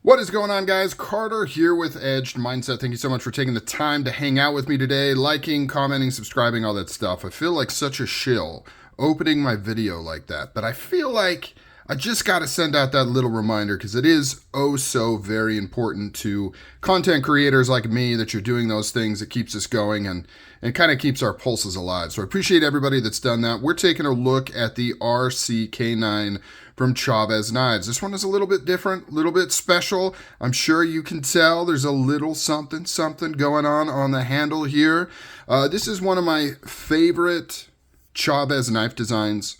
What is going on, guys? Carter here with Edged Mindset. Thank you so much for taking the time to hang out with me today, liking, commenting, subscribing, all that stuff. I feel like such a shill opening my video like that, but I feel like I just got to send out that little reminder because it is oh so very important to content creators like me that you're doing those things. It keeps us going and kind of keeps our pulses alive. So I appreciate everybody that's done that. We're taking a look at the RCK9 from Chaves Knives. This one is a little bit different, a little bit special. I'm sure you can tell there's a little something going on the handle here. This is one of my favorite Chaves knife designs,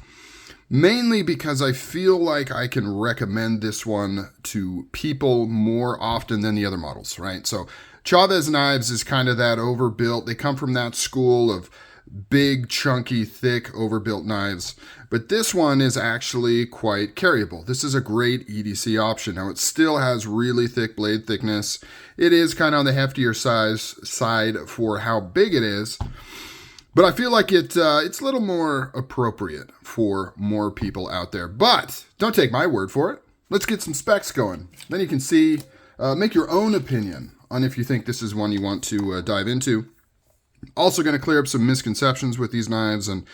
mainly because I feel like I can recommend this one to people more often than the other models, right? So Chaves Knives is kind of that overbuilt. They come from that school of big, chunky, thick, overbuilt knives. But this one is actually quite carryable. This is a great EDC option. Now, it still has really thick blade thickness. It is kind of on the heftier side for how big it is. But I feel like it's a little more appropriate for more people out there. But don't take my word for it. Let's get some specs going. Then you can see, make your own opinion on if you think this is one you want to dive into. Also going to clear up some misconceptions with these knives and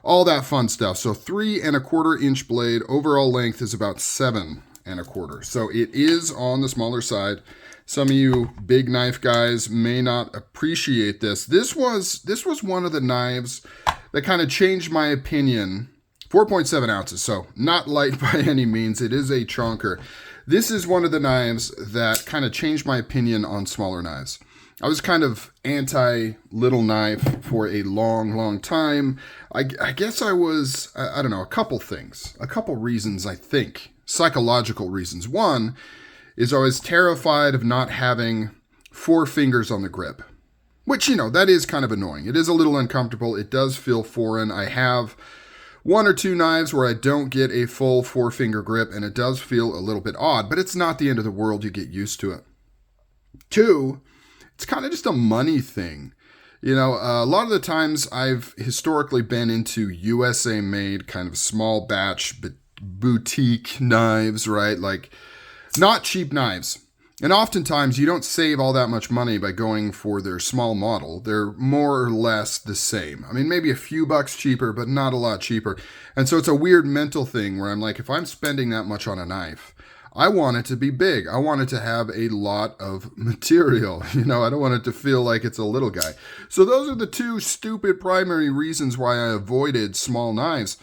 all that fun stuff. So 3¼ inch blade. Overall length is about 7¼ So it is on the smaller side. Some of you big knife guys may not appreciate this. This was one of the knives that kind of changed my opinion. 4.7 ounces, so not light by any means. It is a chonker. This is one of the knives that kind of changed my opinion on smaller knives. I was kind of anti-little knife for a long time. I guess I was, I don't know, a couple reasons, I think. Psychological reasons. One is I was terrified of not having 4 fingers on the grip, which, you know, that is kind of annoying. It is a little uncomfortable. It does feel foreign. I have 1 or 2 knives where I don't get a full 4-finger grip, and it does feel a little bit odd, but it's not the end of the world. You get used to it. 2, it's kind of just a money thing. You know, a lot of the times I've historically been into USA made kind of small batch boutique knives, right? Like not cheap knives. And oftentimes you don't save all that much money by going for their small model. They're more or less the same. I mean, maybe a few bucks cheaper, but not a lot cheaper. And so it's a weird mental thing where I'm like, if I'm spending that much on a knife, I want it to be big. I want it to have a lot of material. You know, I don't want it to feel like it's a little guy. So those are the 2 stupid primary reasons why I avoided small knives.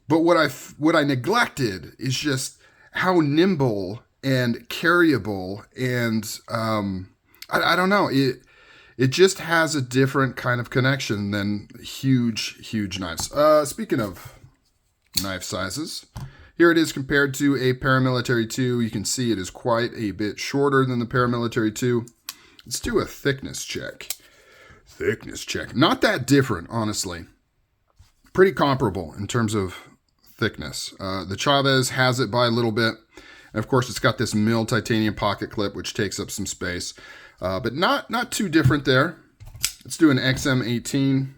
But what I neglected is just how nimble and carryable and I don't know. It just has a different kind of connection than huge knives. Speaking of knife sizes, here it is compared to a Paramilitary 2. You can see it is quite a bit shorter than the Paramilitary 2. Let's do a thickness check. Not that different, honestly. Pretty comparable in terms of thickness. The Chavez has it by a little bit. And of course, it's got this milled titanium pocket clip, which takes up some space. But not too different there. Let's do an XM18,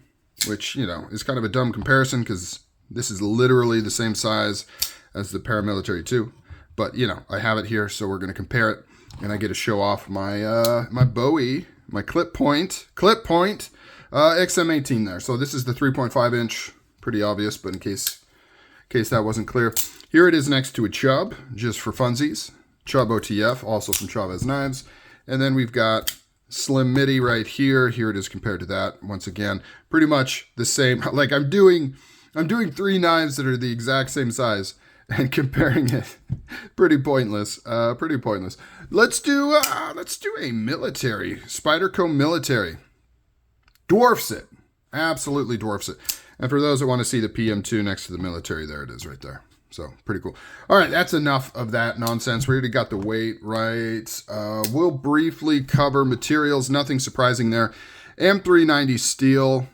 which, you know, is kind of a dumb comparison because this is literally the same size as the Paramilitary 2. But, you know, I have it here, so we're going to compare it. And I get to show off my my Bowie, my clip point XM18 there. So this is the 3.5 inch, pretty obvious, but in case that wasn't clear. Here it is next to a Chub, just for funsies. Chub OTF, also from Chaves Knives. And then we've got Slim Midi right here. Here it is compared to that. Once again, pretty much the same. Like I'm doing 3 knives that are the exact same size and comparing it. Pretty pointless. Let's do a military. Spyderco military. Dwarfs it. Absolutely dwarfs it. And for those that want to see the PM2 next to the military, there it is right there. So pretty cool. All right, that's enough of that nonsense. We already got the weight right. We'll briefly cover materials. Nothing surprising there. M390 steel.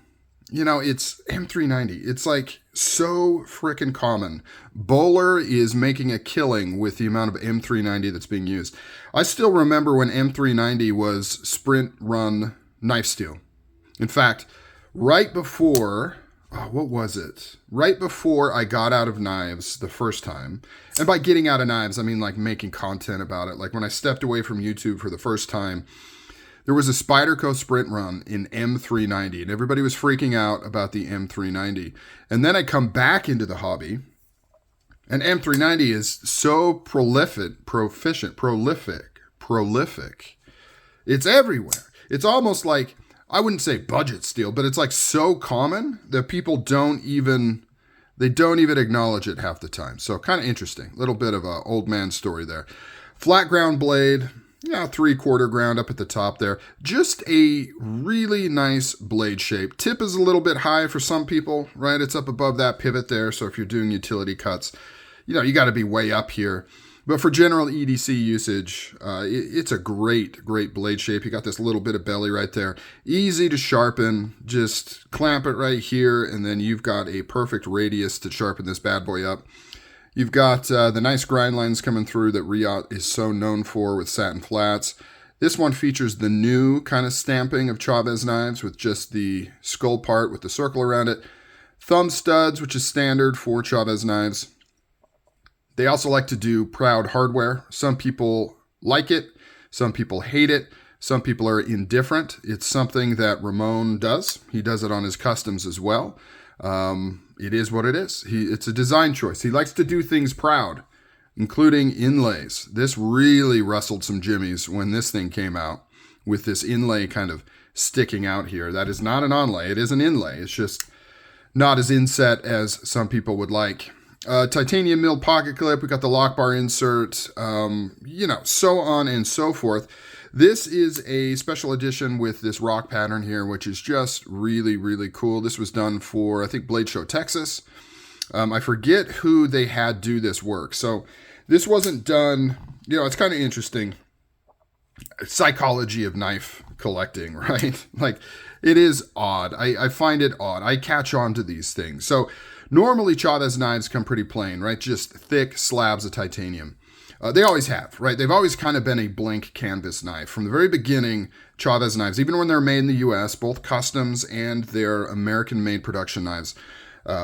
You know, it's M390. It's like so freaking common. Bohler is making a killing with the amount of M390 that's being used. I still remember when M390 was sprint run knife steel. In fact, right before what was it? Right before I got out of knives the first time. And by getting out of knives, I mean like making content about it. Like when I stepped away from YouTube for the first time, there was a Spyderco sprint run in M390, and everybody was freaking out about the M390. And then I come back into the hobby, and M390 is so prolific. It's everywhere. It's almost like, I wouldn't say budget steel, but it's like so common that people don't even acknowledge it half the time. So kind of interesting. Little bit of a old man story there. Flat ground blade, 3/4 ground up at the top there. Just a really nice blade shape. Tip is a little bit high for some people, right? It's up above that pivot there. So if you're doing utility cuts, you got to be way up here. But for general EDC usage, it's a great blade shape. You got this little bit of belly right there. Easy to sharpen. Just clamp it right here, and then you've got a perfect radius to sharpen this bad boy up. You've got the nice grind lines coming through that Reate is so known for with satin flats. This one features the new kind of stamping of Chaves knives with just the skull part with the circle around it. Thumb studs, which is standard for Chaves knives. They also like to do proud hardware. Some people like it. Some people hate it. Some people are indifferent. It's something that Ramon does. He does it on his customs as well. It is what it is. It's a design choice. He likes to do things proud, including inlays. This really rustled some jimmies when this thing came out with this inlay kind of sticking out here. That is not an onlay. It is an inlay. It's just not as inset as some people would like. Titanium milled pocket clip. We got the lock bar insert, so on and so forth. This is a special edition with this rock pattern here, which is just really cool. This was done for, I think, Blade Show Texas. I forget who they had do this work. So this wasn't done, it's kind of interesting. Psychology of knife collecting, right? Like, it is odd. I find it odd. I catch on to these things. So normally Chaves knives come pretty plain, right? Just thick slabs of titanium. They always have, right? They've always kind of been a blank canvas knife. From the very beginning, Chaves knives, even when they're made in the US, both customs and their American-made production knives,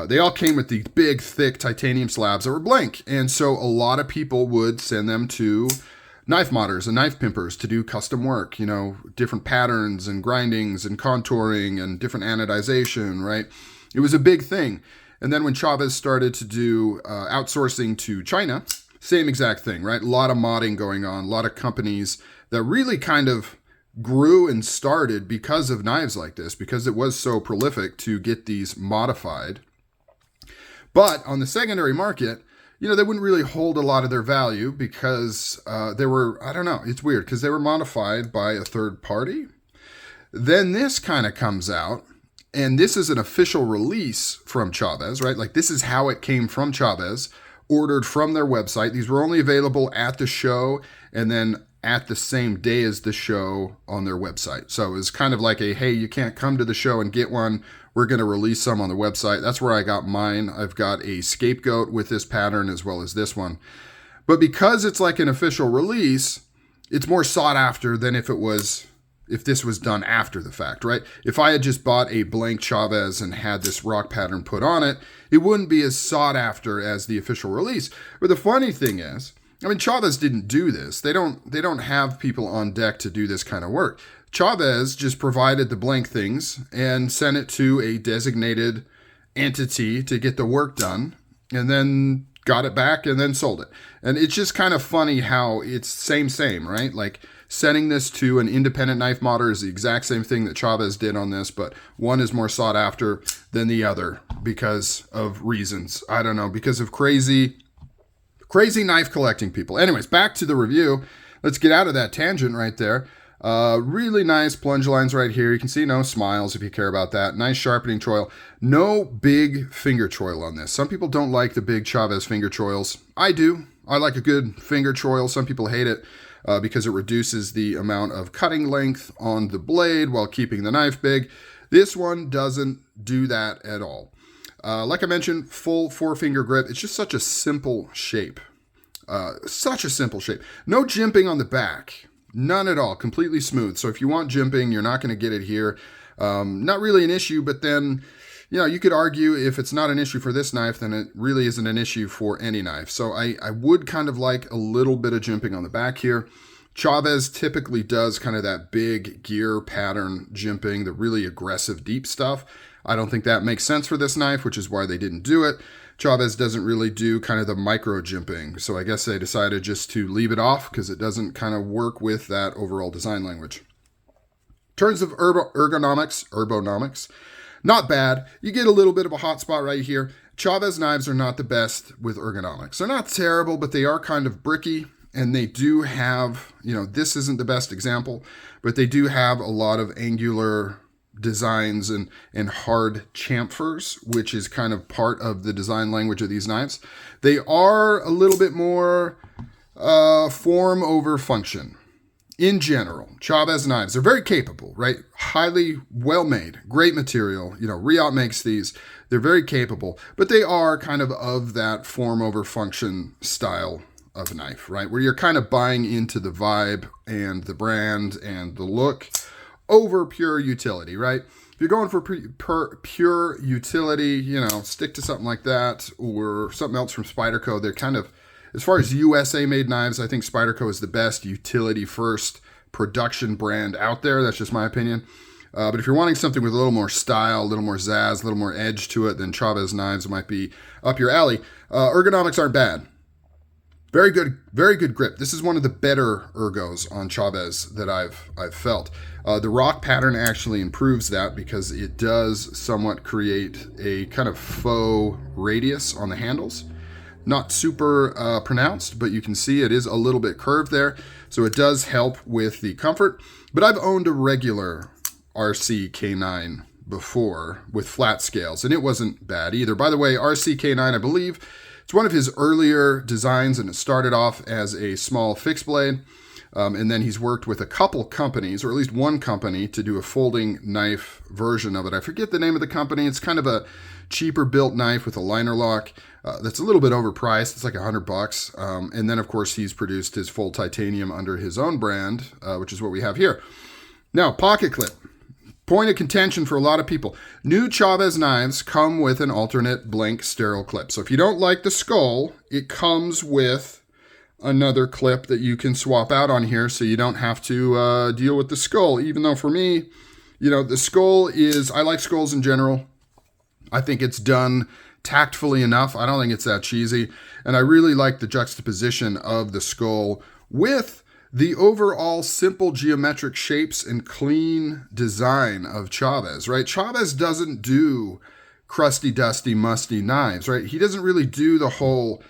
they all came with these big, thick titanium slabs that were blank. And so a lot of people would send them to knife modders and knife pimpers to do custom work, different patterns and grindings and contouring and different anodization, right? It was a big thing. And then when Chaves started to do outsourcing to China, same exact thing, right? A lot of modding going on, a lot of companies that really kind of grew and started because of knives like this, because it was so prolific to get these modified. But on the secondary market, they wouldn't really hold a lot of their value because they were, I don't know, it's weird because they were modified by a third party. Then this kind of comes out, and this is an official release from Chaves, right? Like this is how it came from Chaves, ordered from their website. These were only available at the show and then at the same day as the show on their website. So it was kind of like hey, you can't come to the show and get one. We're going to release some on the website. That's where I got mine. I've got a scapegoat with this pattern as well as this one. But because it's like an official release, it's more sought after than if this was done after the fact, right? If I had just bought a blank Chaves and had this rock pattern put on it, it wouldn't be as sought after as the official release. But the funny thing is, Chaves didn't do this. They don't have people on deck to do this kind of work. Chaves just provided the blank things and sent it to a designated entity to get the work done, and then got it back and then sold it. And it's just kind of funny how it's same, right? Like sending this to an independent knife modder is the exact same thing that Chaves did on this, but one is more sought after than the other because of reasons. I don't know, because of crazy knife collecting people. Anyways, back to the review. Let's get out of that tangent right there. Really nice plunge lines right here. You can see no smiles if you care about that. Nice sharpening choil. No big finger choil on this. Some people don't like the big Chaves finger choils. I do. I like a good finger choil. Some people hate it because it reduces the amount of cutting length on the blade while keeping the knife big. This one doesn't do that at all. Like I mentioned, full 4-finger grip. It's just such a simple shape. No jimping on the back. None at all. Completely smooth. So if you want jimping, you're not going to get it here. Not really an issue, but then, you know, you could argue if it's not an issue for this knife, then it really isn't an issue for any knife. So I would kind of like a little bit of jimping on the back here. Chavez typically does kind of that big gear pattern jimping, the really aggressive deep stuff. I don't think that makes sense for this knife, which is why they didn't do it. Chavez doesn't really do kind of the micro jimping. So I guess they decided just to leave it off because it doesn't kind of work with that overall design language. In terms of ergonomics, not bad. You get a little bit of a hot spot right here. Chaves knives are not the best with ergonomics. They're not terrible, but they are kind of bricky. And they do have, you know, this isn't the best example, but they do have a lot of angular designs and hard chamfers, which is kind of part of the design language of these knives. They are a little bit more form over function. In general, Chaves knives, they're very capable, right? Highly well made, great material. You know, Reate makes these. They're very capable, but they are kind of that form over function style of a knife, right? Where you're kind of buying into the vibe and the brand and the look over pure utility, right? If you're going for pure utility, you know, stick to something like that or something else from Spyderco. They're kind of, as far as USA made knives, I think Spyderco is the best utility first production brand out there. That's just my opinion. But if you're wanting something with a little more style, a little more zazz, a little more edge to it, then Chaves knives might be up your alley. Ergonomics aren't bad. Very good grip. This is one of the better ergos on Chavez that I've felt. The rock pattern actually improves that because it does somewhat create a kind of faux radius on the handles. Not super pronounced, but you can see it is a little bit curved there. So it does help with the comfort. But I've owned a regular RCK9 before with flat scales, and it wasn't bad either. By the way, RCK9, I believe, it's one of his earlier designs, and it started off as a small fixed blade. And then he's worked with a couple companies, or at least one company, to do a folding knife version of it. I forget the name of the company. It's kind of a cheaper built knife with a liner lock that's a little bit overpriced. It's like $100. And then, of course, he's produced his full titanium under his own brand, which is what we have here. Now, pocket clip. Point of contention for a lot of people. New Chaves knives come with an alternate blank sterile clip. So if you don't like the skull, it comes with another clip that you can swap out on here so you don't have to deal with the skull. Even though for me, you know, the skull is, I like skulls in general. I think it's done tactfully enough. I don't think it's that cheesy. And I really like the juxtaposition of the skull with the overall simple geometric shapes and clean design of Chavez, right? Chavez doesn't do crusty, dusty, musty knives, right? He doesn't really do the whole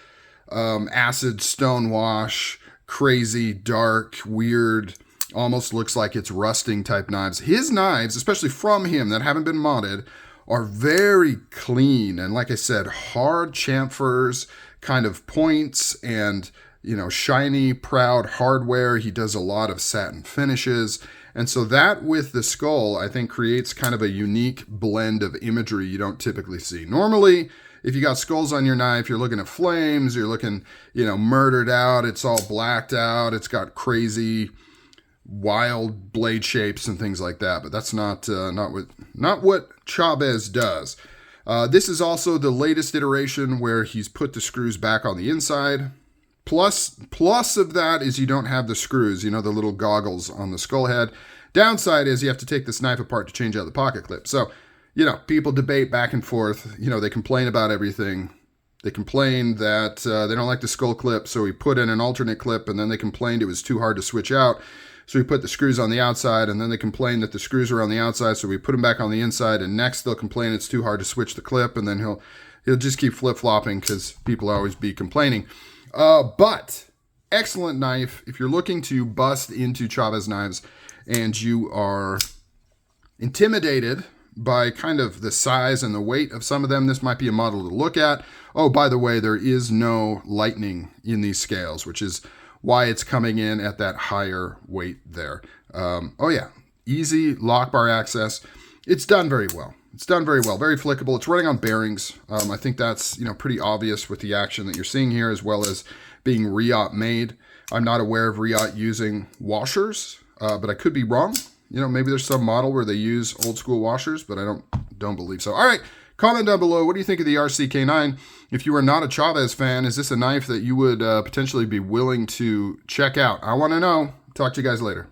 acid stonewash, crazy, dark, weird, almost looks like it's rusting type knives. His knives, especially from him that haven't been modded, are very clean. And like I said, hard chamfers, kind of points and, you know, shiny, proud hardware. He does a lot of satin finishes. And so that with the skull, I think creates kind of a unique blend of imagery you don't typically see. Normally, if you got skulls on your knife, you're looking at flames, you're looking, you know, murdered out, it's all blacked out, it's got crazy, wild blade shapes and things like that. But that's not what Chavez does. This is also the latest iteration where he's put the screws back on the inside. Plus of that is you don't have the screws, you know, the little goggles on the skull head. Downside is you have to take this knife apart to change out the pocket clip. So, you know, people debate back and forth. You know, they complain about everything. They complain that they don't like the skull clip, so we put in an alternate clip, and then they complained it was too hard to switch out. So we put the screws on the outside, and then they complain that the screws are on the outside, so we put them back on the inside, and next they'll complain it's too hard to switch the clip, and then he'll just keep flip-flopping because people always be complaining. But excellent knife if you're looking to bust into Chaves knives and you are intimidated by kind of the size and the weight of some of them. This might be a model to look at. Oh, by the way, there is no lightning in these scales, which is why it's coming in at that higher weight there. Oh yeah, easy lock bar access. It's done very well. It's done very well, very flickable. It's running on bearings. I think that's, you know, pretty obvious with the action that you're seeing here, as well as being Reate made. I'm not aware of Reate using washers, but I could be wrong. You know, maybe there's some model where they use old school washers, but I don't believe so. All right, Comment down below, what do you think of the RCK9? If you are not a Chavez fan, is this a knife that you would potentially be willing to check out? I want to know. Talk to you guys later.